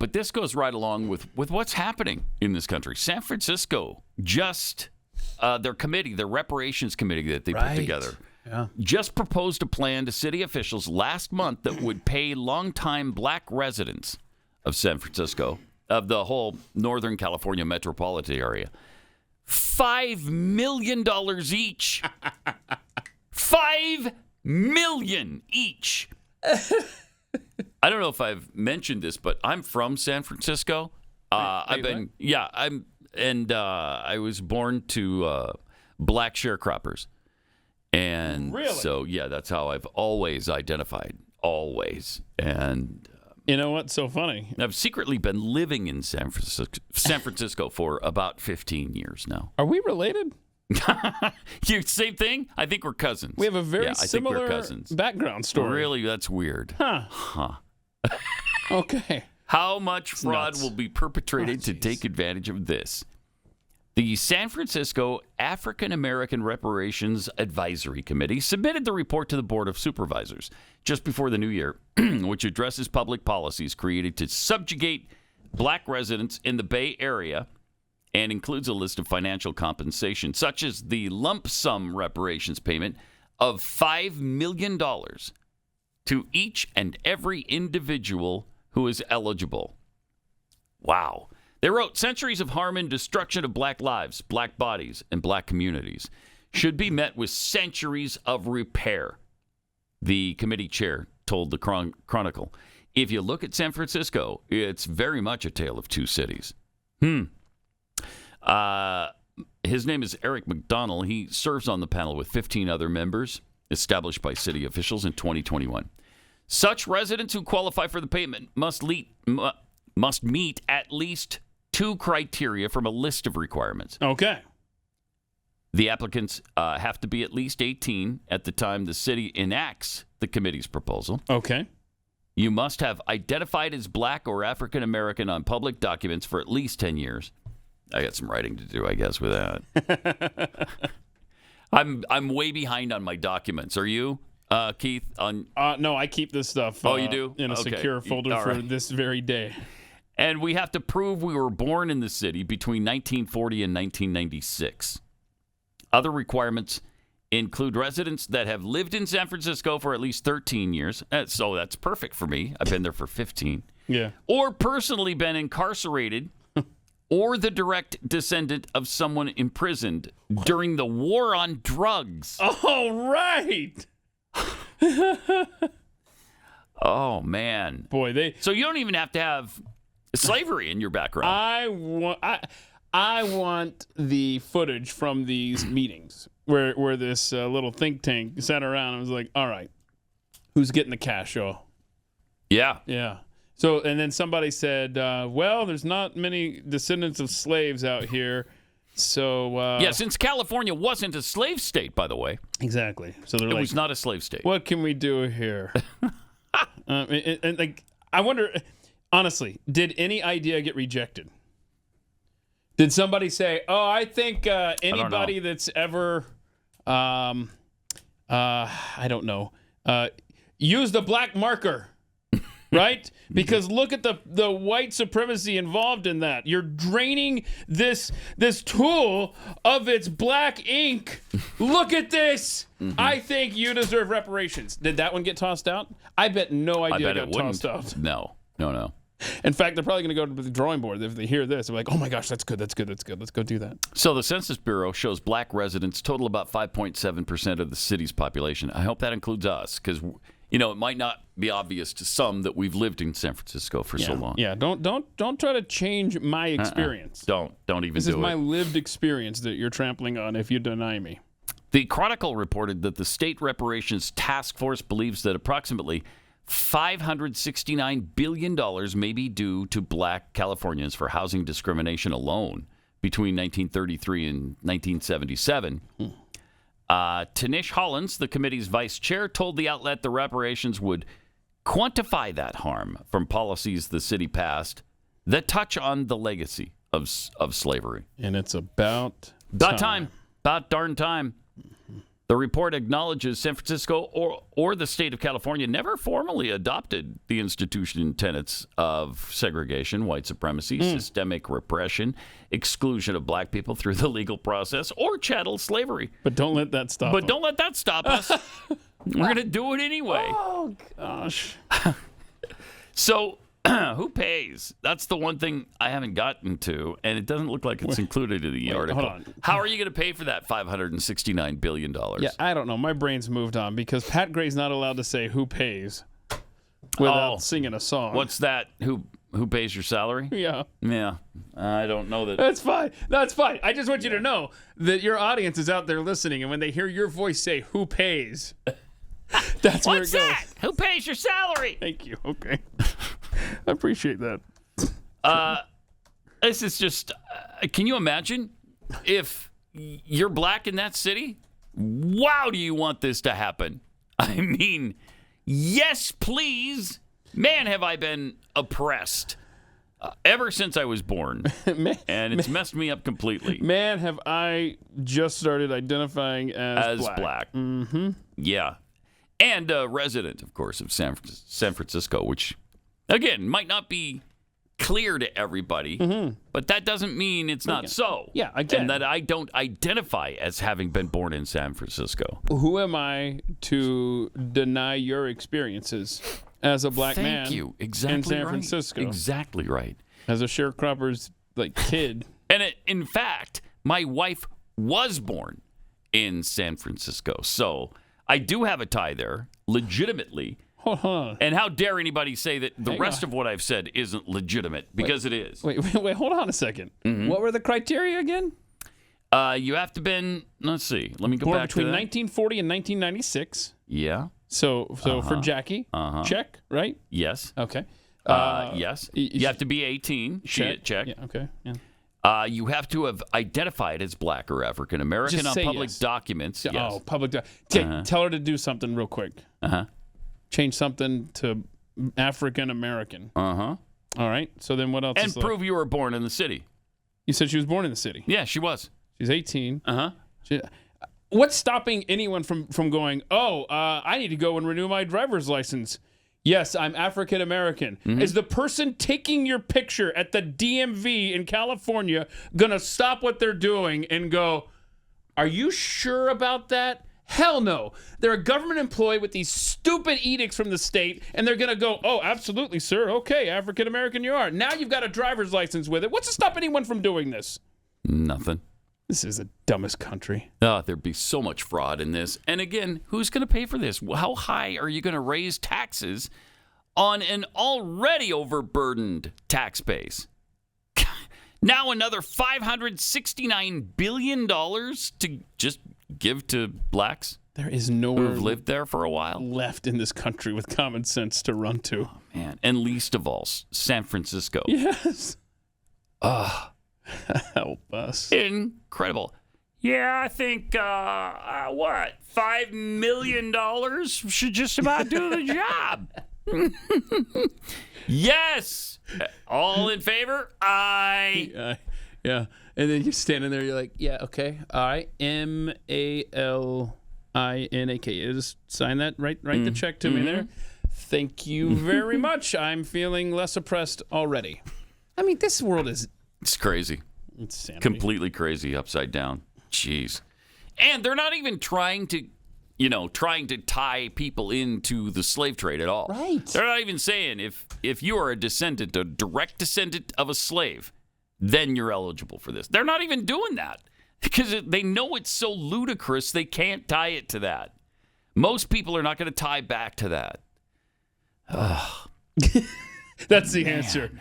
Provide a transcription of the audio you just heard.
but this goes right along with what's happening in this country. San Francisco just their reparations committee that they put together, just proposed a plan to city officials last month that would pay longtime black residents of San Francisco, of the whole Northern California metropolitan area, $5 million each. $5 million each. I don't know if I've mentioned this, but I'm from San Francisco. I was born to black sharecroppers. And so, that's how I've always identified. Always. And you know what's so funny? I've secretly been living in San Francisco for about 15 years now. Are we related? Same thing? I think we're cousins. We have a very similar background story. Really? That's weird. Huh. Okay. How much fraud will be perpetrated to take advantage of this? The San Francisco African American Reparations Advisory Committee submitted the report to the Board of Supervisors just before the new year, which addresses public policies created to subjugate black residents in the Bay Area and includes a list of financial compensation, such as the lump sum reparations payment of $5 million to each and every individual who is eligible. Wow. They wrote, centuries of harm and destruction of black lives, black bodies, and black communities should be met with centuries of repair, the committee chair told the Chronicle. If you look at San Francisco, it's very much a tale of two cities. His name is Eric McDonald. He serves on the panel with 15 other members established by city officials in 2021. Such residents who qualify for the payment must meet at least two criteria from a list of requirements. Okay. The applicants have to be at least 18 at the time the city enacts the committee's proposal. Okay. You must have identified as black or African American on public documents for at least 10 years. I got some writing to do, I guess, with that. I'm way behind on my documents. Are you, Keith? No, I keep this stuff. You do? In a secure folder for this very day. And we have to prove we were born in the city between 1940 and 1996. Other requirements include residents that have lived in San Francisco for at least 13 years. So that's perfect for me. I've been there for 15. Yeah. Or personally been incarcerated or the direct descendant of someone imprisoned during the war on drugs. Oh, right. Oh, man. Boy, So you don't even have to have slavery in your background. I want the footage from these meetings where this little think tank sat around and was like, all right, who's getting the cash? Yeah. Yeah. So, and then somebody said, well, there's not many descendants of slaves out here. So, since California wasn't a slave state, by the way. Exactly. So it was not a slave state. What can we do here? And I wonder, honestly, did any idea get rejected? Did somebody say, "Oh, I think anybody that's ever, I don't know, used a black marker, right? Because look at the white supremacy involved in that. You're draining this tool of its black ink. Look at this. Mm-hmm. I think you deserve reparations." Did that one get tossed out? I bet no idea got tossed out. No. In fact, they're probably going to go to the drawing board if they hear this. They're like, "Oh my gosh, that's good. Let's go do that." So the Census Bureau shows black residents total about 5.7% of the city's population. I hope that includes us, because it might not be obvious to some that we've lived in San Francisco for so long. Yeah, don't try to change my experience. Don't even do it. This is my lived experience that you're trampling on if you deny me. The Chronicle reported that the State Reparations Task Force believes that approximately $569 billion may be due to black Californians for housing discrimination alone between 1933 and 1977. Tanish Hollins, the committee's vice chair, told the outlet the reparations would quantify that harm from policies the city passed that touch on the legacy of slavery. And it's about time. About darn time. The report acknowledges San Francisco or the state of California never formally adopted the institution and tenets of segregation, white supremacy, systemic repression, exclusion of black people through the legal process, or chattel slavery. But don't let that stop But don't let that stop us. We're going to do it anyway. Oh, gosh. So, who pays? That's the one thing I haven't gotten to, and it doesn't look like it's included in the article. Hold on. How are you going to pay for that $569 billion? Yeah, I don't know. My brain's moved on because Pat Gray's not allowed to say who pays without singing a song. What's that? Who pays your salary? Yeah. Yeah. I don't know that. That's fine. That's fine. I just want you to know that your audience is out there listening, and when they hear your voice say who pays, that's where it goes. What's that? Who pays your salary? Thank you. Okay. I appreciate that. This is just, can you imagine if you're black in that city? Wow, do you want this to happen? I mean, yes, please. Man, have I been oppressed ever since I was born. And it's messed me up completely. Man, have I just started identifying as black. Mm-hmm. Yeah. And a resident, of course, of San Francisco, which, again, might not be clear to everybody, but that doesn't mean it's not so. Yeah, again. And that I don't identify as having been born in San Francisco. Who am I to deny your experiences as a black man Thank you. Exactly in San right. Francisco? Exactly right. As a sharecropper's kid. And in fact, my wife was born in San Francisco. So I do have a tie there, legitimately. Hold on. And how dare anybody say that the rest of what I've said isn't legitimate, because it is. Wait, hold on a second. What were the criteria again? You have to been, let's see, let me go Born back between to that. 1940 and 1996. Yeah. So for Jackie, check, right? Yes. Okay. Yes. You have to be 18. Check. Yeah, okay. Yeah. You have to have identified as black or African American Just on say public yes. documents. Yes. Oh, public. Tell her to do something real quick. Change something to African American. Uh-huh. All right. So then what else? And prove you were born in the city. You said she was born in the city. Yeah, she was. She's 18. Uh-huh. What's stopping anyone from going, I need to go and renew my driver's license? Yes, I'm African American. Is the person taking your picture at the DMV in California going to stop what they're doing and go, are you sure about that? Hell no. They're a government employee with these stupid edicts from the state, and they're going to go, oh, absolutely, sir. Okay, African American you are. Now you've got a driver's license with it. What's to stop anyone from doing this? Nothing. This is the dumbest country. There'd be so much fraud in this. And again, who's going to pay for this? How high are you going to raise taxes on an already overburdened tax base? Now another $569 billion to just give to blacks There is nowhere who've lived there for a while left in this country with common sense to run to. Oh, man. And least of all, San Francisco. Yes. Help us. Incredible. Yeah, I think, $5 million should just about do the job. Yes. All in favor? Aye. Yeah. And then you're standing there, you're like, yeah, okay. All right. MALINAK. You just sign that, write the check to me there. Thank you very much. I'm feeling less oppressed already. I mean, this world is... It's crazy. It's sanity. Completely crazy, upside down. Jeez. And they're not even trying to tie people into the slave trade at all. Right. They're not even saying if you are a direct descendant of a slave, then you're eligible for this. They're not even doing that because they know it's so ludicrous they can't tie it to that. Most people are not going to tie back to that. That's the answer.